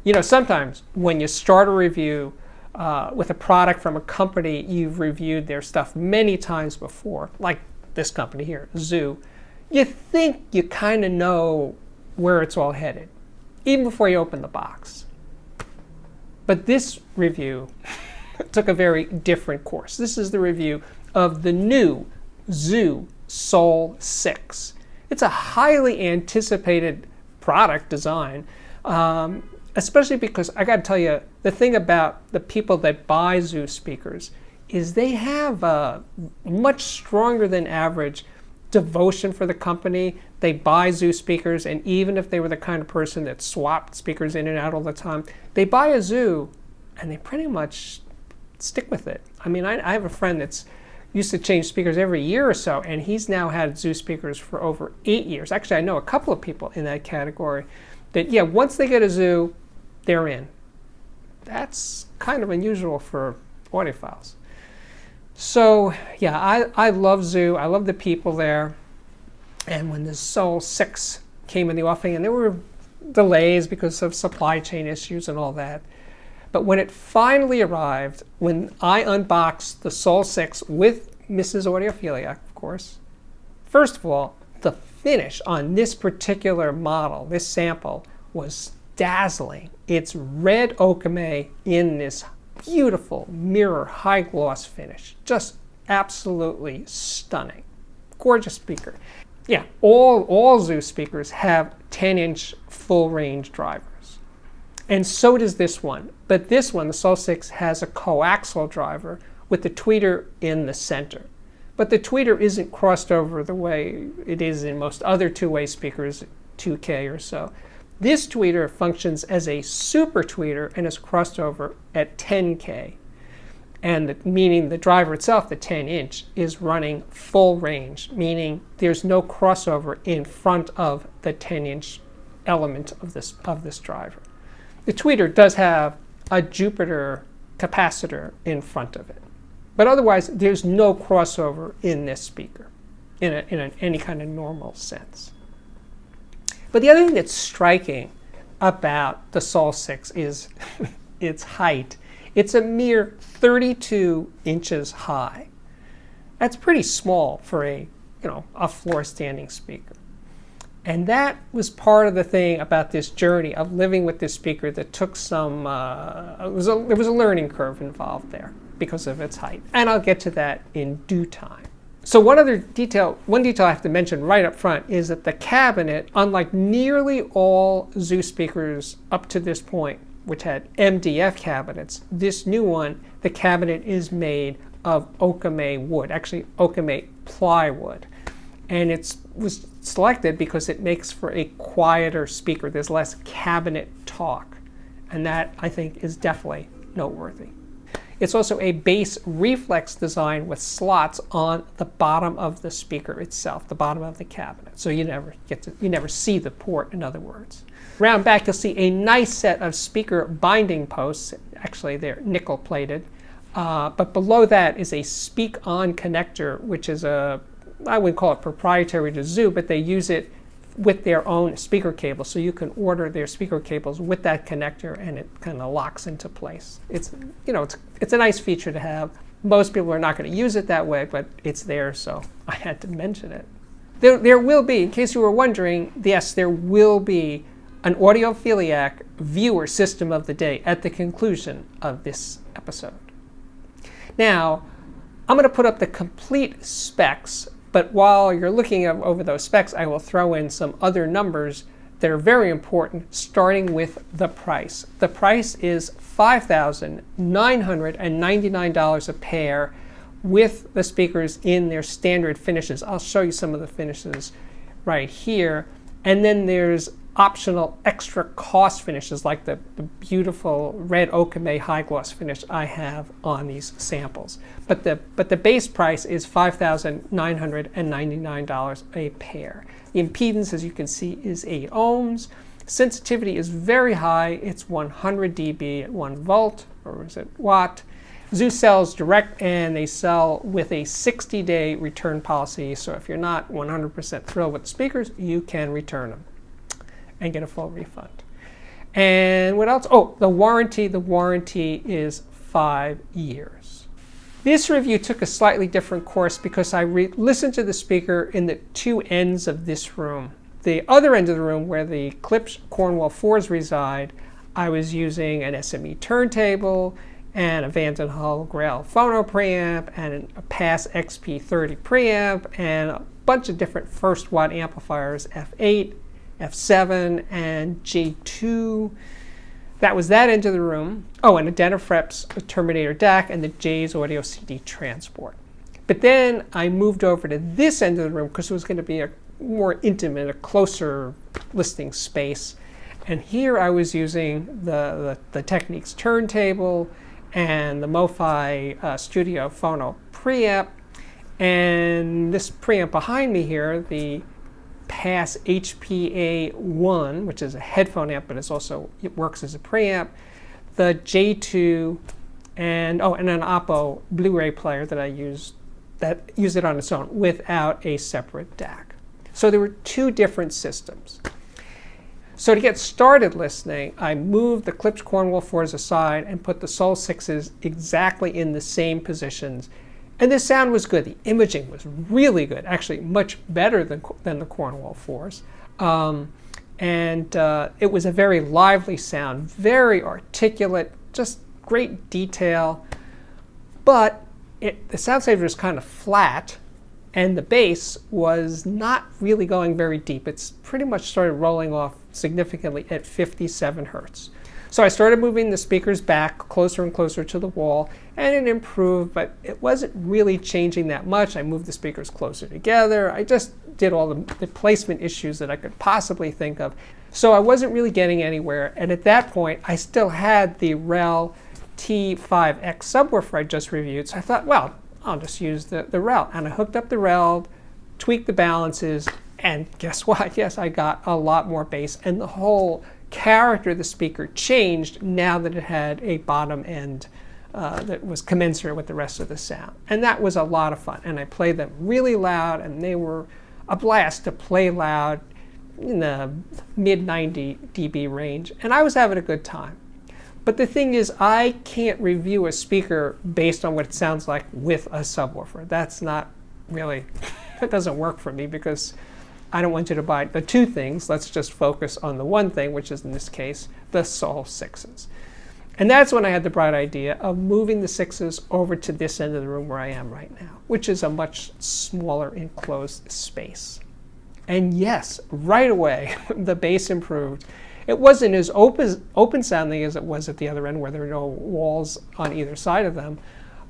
You know, sometimes when you start a review with a product from a company you've reviewed their stuff many times before, like this company here, Zoo, you think you kind of know where it's all headed, even before you open the box. But this review took a very different course. This is the review of the new Zoo Sol 6. It's a highly anticipated product design, especially because I got to tell you, the thing about the people that buy Zoo speakers is they have a much stronger than average devotion for the company. They buy Zoo speakers, and even if they were the kind of person that swapped speakers in and out all the time, they buy a Zoo and they pretty much stick with it. I mean, I have a friend that's used to change speakers every year or so, and he's now had Zoo speakers for over 8 years. Actually, I know a couple of people in that category that, yeah, once they get a Zoo, they're in. That's kind of unusual for audiophiles. So, yeah, I love Zoo. I love the people there. And when the Sol 6 came in the offing, and there were delays because of supply chain issues and all that, but when it finally arrived, when I unboxed the Sol 6 with Mrs. Audiophiliac, of course, first of all, the finish on this particular model, this sample, was dazzling. It's red okame in this beautiful mirror high gloss finish. Just absolutely stunning. Gorgeous speaker. Yeah, all Zoo speakers have 10-inch full range drivers. And so does this one. But this one, the Sol 6, has a coaxial driver with the tweeter in the center. But the tweeter isn't crossed over the way it is in most other two-way speakers, 2K or so. This tweeter functions as a super tweeter and is crossed over at 10K. And meaning the driver itself, the 10-inch, is running full range, meaning there's no crossover in front of the 10-inch element of this driver. The tweeter does have a Jupiter capacitor in front of it. But otherwise, there's no crossover in this speaker in any kind of normal sense. But the other thing that's striking about the Sol 6 is its height. It's a mere 32 inches high. That's pretty small for a floor standing speaker. And that was part of the thing about this journey of living with this speaker that took some, there was a learning curve involved there because of its height. And I'll get to that in due time. So one detail I have to mention right up front is that the cabinet, unlike nearly all Zoo speakers up to this point, which had MDF cabinets, this new one, the cabinet is made of okame wood, actually okame plywood. And it was selected because it makes for a quieter speaker. There's less cabinet talk. And that, I think, is definitely noteworthy. It's also a bass reflex design with slots on the bottom of the speaker itself, the bottom of the cabinet. So you never see the port, in other words. Round back, you'll see a nice set of speaker binding posts. Actually, they're nickel plated. But below that is a speak-on connector, which is I wouldn't call it proprietary to Zoo, but they use it with their own speaker cable. So you can order their speaker cables with that connector and it kind of locks into place. It's a nice feature to have. Most people are not going to use it that way, but it's there, so I had to mention it. There will be, in case you were wondering, yes, there will be an Audiophiliac viewer system of the day at the conclusion of this episode. Now, I'm going to put up the complete specs, but while you're looking over those specs, I will throw in some other numbers that are very important, starting with the price. The price is $5,999 a pair with the speakers in their standard finishes. I'll show you some of the finishes right here. And then there's optional extra cost finishes like the beautiful red okame high gloss finish I have on these samples. But the base price is $5,999 a pair. The impedance, as you can see, is 8 ohms. Sensitivity is very high. It's 100 dB at 1 volt, or is it watt? Zoo sells direct, and they sell with a 60-day return policy. So if you're not 100% thrilled with the speakers, you can return them and get a full refund. And what else? Oh, the warranty. The warranty is 5 years. This review took a slightly different course because I listened to the speaker in the two ends of this room. The other end of the room, where the Klipsch Cornwall IVs reside, I was using an SME turntable and a Vanden Hull Grail phono preamp and a Pass XP30 preamp and a bunch of different first watt amplifiers, F8, F7, and J2. That was that end of the room. Oh, and a Denafreps Terminator DAC and the J's Audio CD transport. But then I moved over to this end of the room because it was going to be a more intimate, a closer listening space. And here I was using the Technics turntable and the MoFi Studio Phono preamp. And this preamp behind me here, the Pass HPA1, which is a headphone amp, but it works as a preamp, the J2, and an Oppo Blu-ray player that I use it on its own without a separate DAC. So there were two different systems. So to get started listening, I moved the Klipsch Cornwall IVs aside and put the Sol 6s exactly in the same positions. And the sound was good. The imaging was really good, actually much better than the Cornwall IVs. It was a very lively sound, very articulate, just great detail. But the sound saver was kind of flat, and the bass was not really going very deep. It's pretty much started rolling off significantly at 57 hertz. So I started moving the speakers back closer and closer to the wall, and it improved, but it wasn't really changing that much. I moved the speakers closer together. I just did all the placement issues that I could possibly think of. So I wasn't really getting anywhere, and at that point, I still had the REL T5X subwoofer I just reviewed, so I thought, well, I'll just use the REL. And I hooked up the REL, tweaked the balances, and guess what? Yes, I got a lot more bass, and the whole character of the speaker changed now that it had a bottom end that was commensurate with the rest of the sound. And that was a lot of fun. And I played them really loud, and they were a blast to play loud in the mid 90 dB range. And I was having a good time. But the thing is, I can't review a speaker based on what it sounds like with a subwoofer. That's not really, that doesn't work for me because I don't want you to buy the two things. Let's just focus on the one thing, which is in this case, the Sol 6s. And that's when I had the bright idea of moving the 6s over to this end of the room where I am right now, which is a much smaller enclosed space. And yes, right away, the bass improved. It wasn't as open sounding as it was at the other end where there were no walls on either side of them,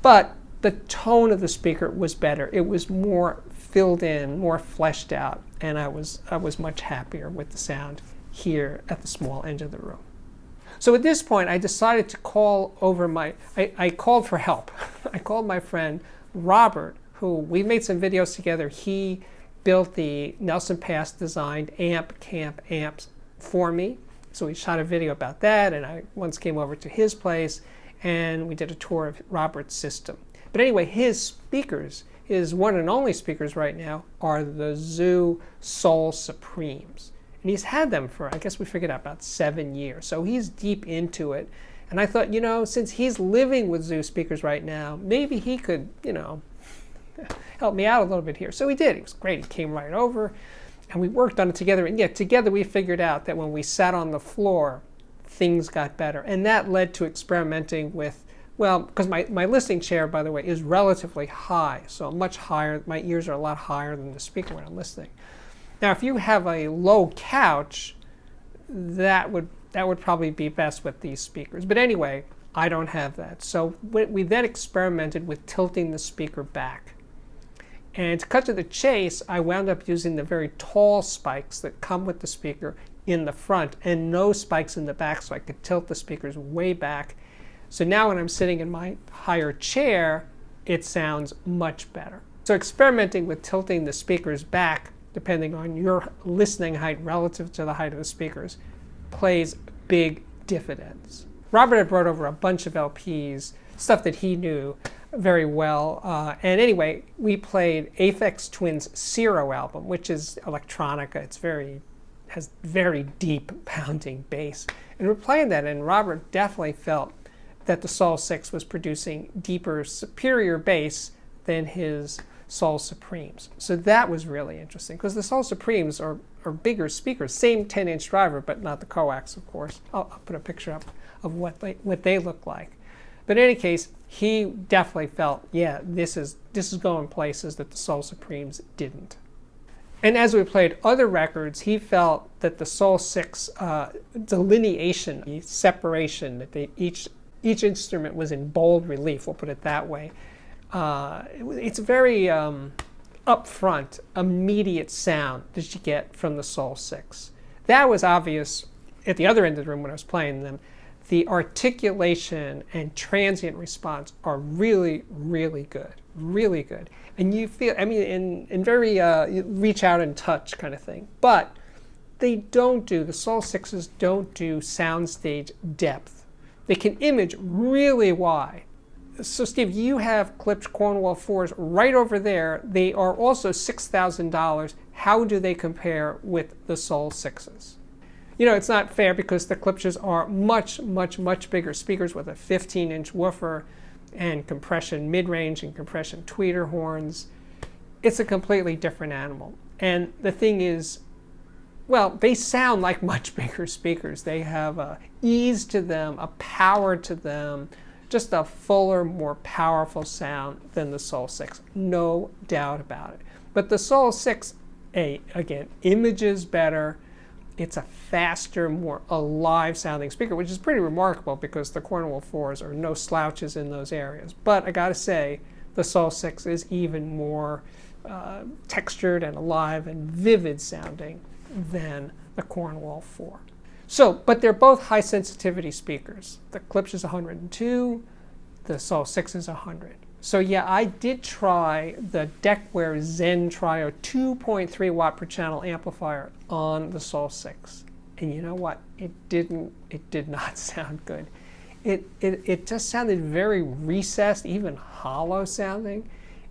but the tone of the speaker was better. It was more filled in, more fleshed out, and I was much happier with the sound here at the small end of the room. So at this point, I decided to call over I called for help. I called my friend Robert, who we made some videos together. He built the Nelson Pass designed camp amps for me. So we shot a video about that, and I once came over to his place and we did a tour of Robert's system. But anyway, his speakers, his one and only speakers right now, are the Zoo Sol Supremes. And he's had them for, I guess we figured out, about 7 years. So he's deep into it. And I thought, you know, since he's living with Zoo speakers right now, maybe he could, you know, help me out a little bit here. So he did. He was great. He came right over and we worked on it together. And yeah, together we figured out that when we sat on the floor, things got better. And that led to experimenting with, well, because my listening chair, by the way, is relatively high. So much higher. My ears are a lot higher than the speaker when I'm listening. Now, if you have a low couch, that would probably be best with these speakers. But anyway, I don't have that. So we then experimented with tilting the speaker back. And to cut to the chase, I wound up using the very tall spikes that come with the speaker in the front and no spikes in the back, so I could tilt the speakers way back. So now when I'm sitting in my higher chair, it sounds much better. So experimenting with tilting the speakers back, depending on your listening height relative to the height of the speakers, plays big dividends. Robert had brought over a bunch of LPs, stuff that he knew very well. And anyway, we played Aphex Twin's Zero album, which is electronica. It's very has very deep pounding bass. And we're playing that, and Robert definitely felt that the Sol 6 was producing deeper, superior bass than his Sol Supremes. So that was really interesting, because the Sol Supremes are bigger speakers, same 10-inch driver, but not the coax, of course. I'll put a picture up of what they look like. But in any case, he definitely felt, yeah, this is going places that the Sol Supremes didn't. And as we played other records, he felt that the Sol 6 delineation, the separation, that each instrument was in bold relief, we'll put it that way. It's very upfront, immediate sound that you get from the Sol 6. That was obvious at the other end of the room when I was playing them. The articulation and transient response are really, really good. Really good. And you feel, I mean, in very reach out and touch kind of thing. But they don't do, the Sol 6s don't do soundstage depth. They can image really wide. So Steve, you have Klipsch Cornwall IVs right over there. They are also $6,000. How do they compare with the Sol 6s? You know, it's not fair because the Klipsch's are much, much, much bigger speakers with a 15-inch woofer and compression mid-range and compression tweeter horns. It's a completely different animal. And the thing is, well, they sound like much bigger speakers. They have a ease to them, a power to them, just a fuller, more powerful sound than the Sol 6. No doubt about it. But the Sol 6, again, images better. It's a faster, more alive sounding speaker, which is pretty remarkable because the Cornwall IVs are no slouches in those areas. But I gotta say, the Sol 6 is even more textured and alive and vivid sounding than the Cornwall IV. So, but they're both high sensitivity speakers. The Klipsch is 102, the Sol 6 is 100. So yeah, I did try the Decware Zen Triopde 2.3 watt per channel amplifier on the Sol 6. And you know what? It did not sound good. It just sounded very recessed, even hollow sounding.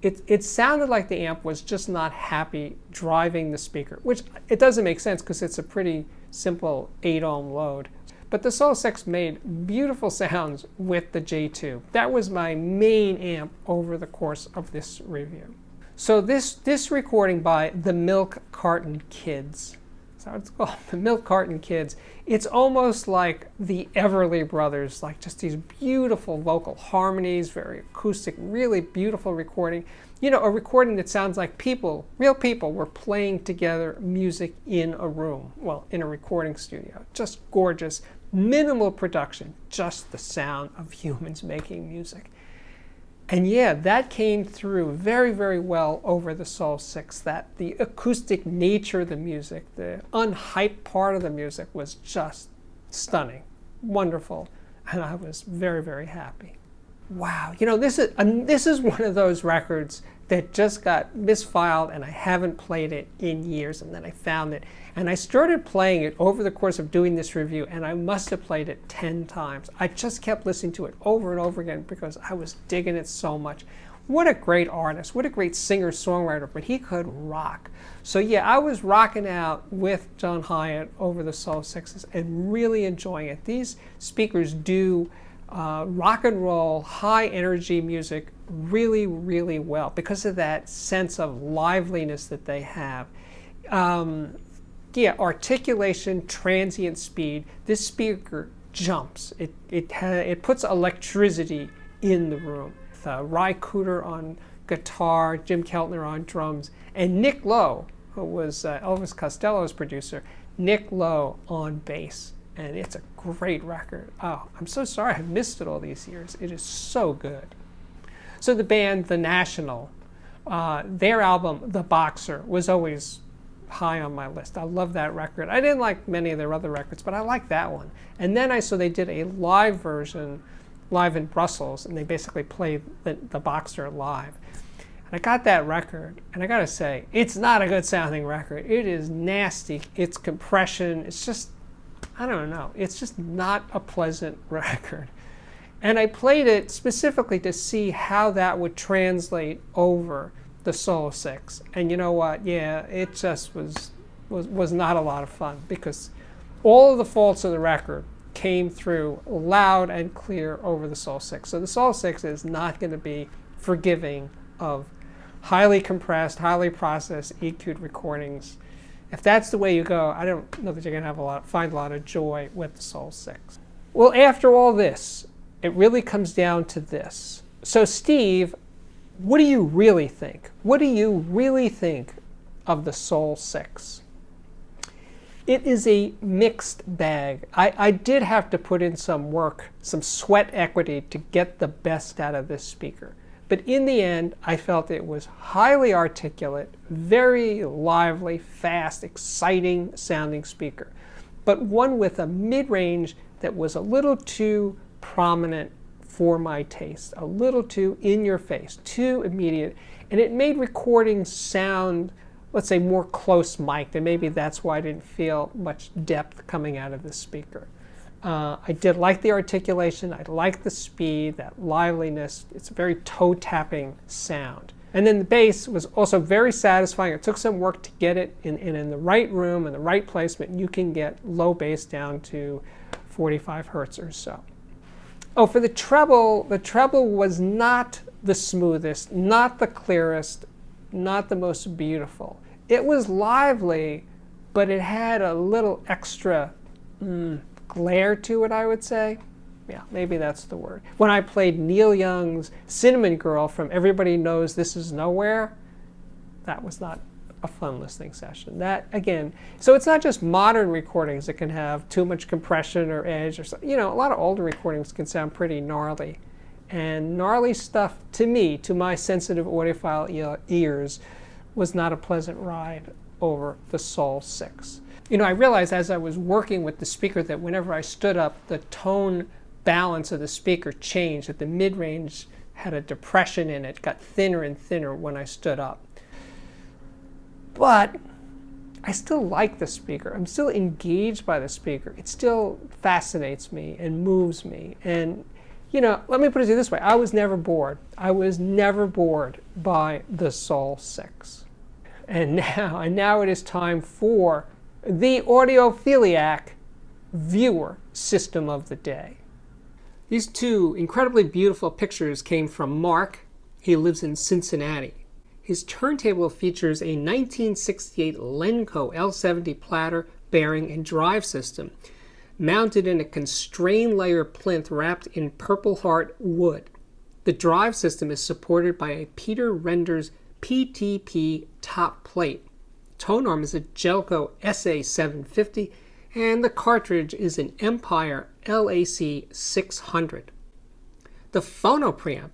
It sounded like the amp was just not happy driving the speaker, which it doesn't make sense because it's a pretty simple 8 ohm load. But the Sol 6 made beautiful sounds with the J2. That was my main amp over the course of this review. So this recording by the Milk Carton Kids, that's how it's called, the Milk Carton Kids, it's almost like the Everly Brothers, like just these beautiful vocal harmonies, very acoustic, really beautiful recording. You know, a recording that sounds like people, real people, were playing together music in a room, well, in a recording studio. Just gorgeous, minimal production, just the sound of humans making music. And yeah, that came through very, very well over the Sol 6, that the acoustic nature of the music, the unhyped part of the music was just stunning, wonderful, and I was very, very happy. Wow, you know, this is one of those records that just got misfiled and I haven't played it in years, and then I found it. And I started playing it over the course of doing this review, and I must have played it 10 times. I just kept listening to it over and over again because I was digging it so much. What a great artist, what a great singer-songwriter, but he could rock. So yeah, I was rocking out with John Hiatt over the Sol 6s and really enjoying it. These speakers do rock and roll, high energy music really, really well because of that sense of liveliness that they have. Yeah, articulation, transient speed. This speaker jumps. It puts electricity in the room. Ry Cooder on guitar, Jim Keltner on drums, and Nick Lowe, who was Elvis Costello's producer, Nick Lowe on bass. And it's a great record. Oh, I'm so sorry I've missed it all these years. It is so good. So the band, The National, their album, The Boxer, was always high on my list. I love that record. I didn't like many of their other records, but I like that one. And then I saw they did a live version, live in Brussels, and they basically played the Boxer live. And I got that record, and I gotta say, it's not a good sounding record. It is nasty. It's compression. It's just, I don't know. It's just not a pleasant record. And I played it specifically to see how that would translate over the Sol 6. And you know what? Yeah, it just was was not a lot of fun, because all of the faults of the record came through loud and clear over the Sol 6. So the Sol 6 is not going to be forgiving of highly compressed, highly processed, EQ'd recordings. If that's the way you go, I don't know that you're going to find a lot of joy with the Sol 6. Well, after all this, it really comes down to this. So Steve, what do you really think? What do you really think of the Sol 6? It is a mixed bag. I did have to put in some work, some sweat equity to get the best out of this speaker. But in the end, I felt it was highly articulate, very lively, fast, exciting sounding speaker. But one with a mid-range that was a little too prominent for my taste, a little too in your face, too immediate. And it made recordings sound, let's say, more close mic'd, and maybe that's why I didn't feel much depth coming out of this speaker. I did like the articulation, I liked the speed, that liveliness. It's a very toe-tapping sound. And then the bass was also very satisfying. It took some work to get it in the right room, in the right placement. You can get low bass down to 45 hertz or so. Oh, for the treble was not the smoothest, not the clearest, not the most beautiful. It was lively, but it had a little extra glare to it, I would say. Yeah, maybe that's the word. When I played Neil Young's Cinnamon Girl from Everybody Knows This Is Nowhere, that was not a fun listening session. That, again, so it's not just modern recordings that can have too much compression or edge or something. You know, a lot of older recordings can sound pretty gnarly. And gnarly stuff, to me, to my sensitive audiophile ears, was not a pleasant ride over the Sol 6. You know, I realized as I was working with the speaker that whenever I stood up, the tone balance of the speaker changed, that the mid-range had a depression in it, got thinner and thinner when I stood up. But I still like the speaker. I'm still engaged by the speaker. It still fascinates me and moves me. And, you know, let me put it this way. I was never bored. I was never bored by the Sol 6. And now it is time for the Audiophiliac viewer system of the day. These two incredibly beautiful pictures came from Mark. He lives in Cincinnati. His turntable features a 1968 Lenco L70 platter, bearing, and drive system, mounted in a constrained layer plinth wrapped in Purple Heart wood. The drive system is supported by a Peter Renders PTP top plate. Tone arm is a Jelco SA750, and the cartridge is an Empire LAC 600. The phono preamp,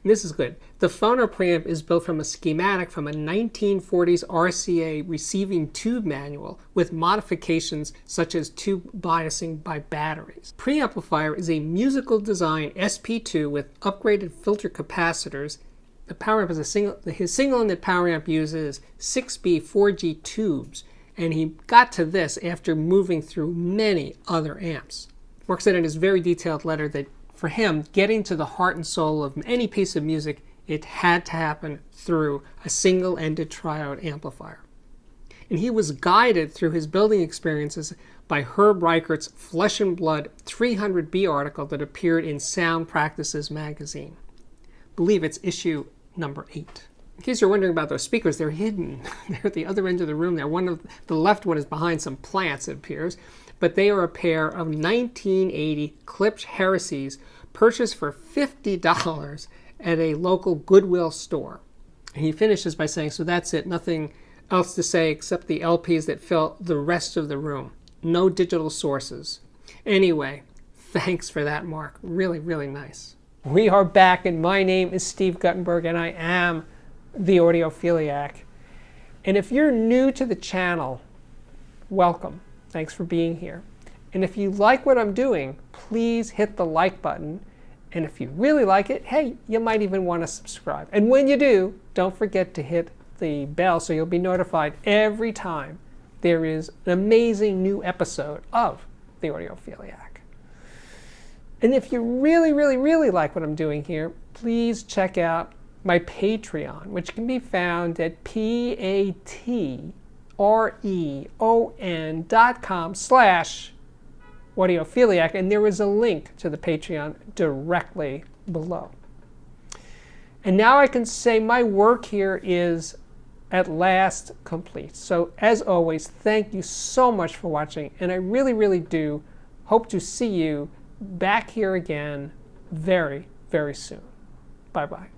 this is good. The phono preamp is built from a schematic from a 1940s RCA receiving tube manual with modifications such as tube biasing by batteries. Preamplifier is a musical design SP2 with upgraded filter capacitors. The power amp is his single-ended power amp uses 6B 4G tubes, and he got to this after moving through many other amps. Mark said in his very detailed letter that for him, getting to the heart and soul of any piece of music, it had to happen through a single-ended triode amplifier. And he was guided through his building experiences by Herb Reichert's Flesh and Blood 300B article that appeared in Sound Practices magazine. I believe it's issue number 8. In case you're wondering about those speakers, they're hidden. They're at the other end of the room there. One of the left one is behind some plants, it appears. But they are a pair of 1980 Klipsch Heresies purchased for $50 at a local Goodwill store. And he finishes by saying, so that's it, nothing else to say except the LPs that fill the rest of the room. No digital sources. Anyway, thanks for that, Mark. Really, really nice. We are back, and my name is Steve Guttenberg, and I am the Audiophiliac. And if you're new to the channel, welcome. Thanks for being here. And if you like what I'm doing, please hit the like button. And if you really like it, hey, you might even want to subscribe. And when you do, don't forget to hit the bell so you'll be notified every time there is an amazing new episode of the Audiophiliac. And if you really, really, really like what I'm doing here, please check out my Patreon, which can be found at patreon.com/. reon.com/Audiophiliac, and there is a link to the Patreon directly below. And now I can say my work here is at last complete. So as always, thank you so much for watching, and I really, really do hope to see you back here again very, very soon. Bye-bye.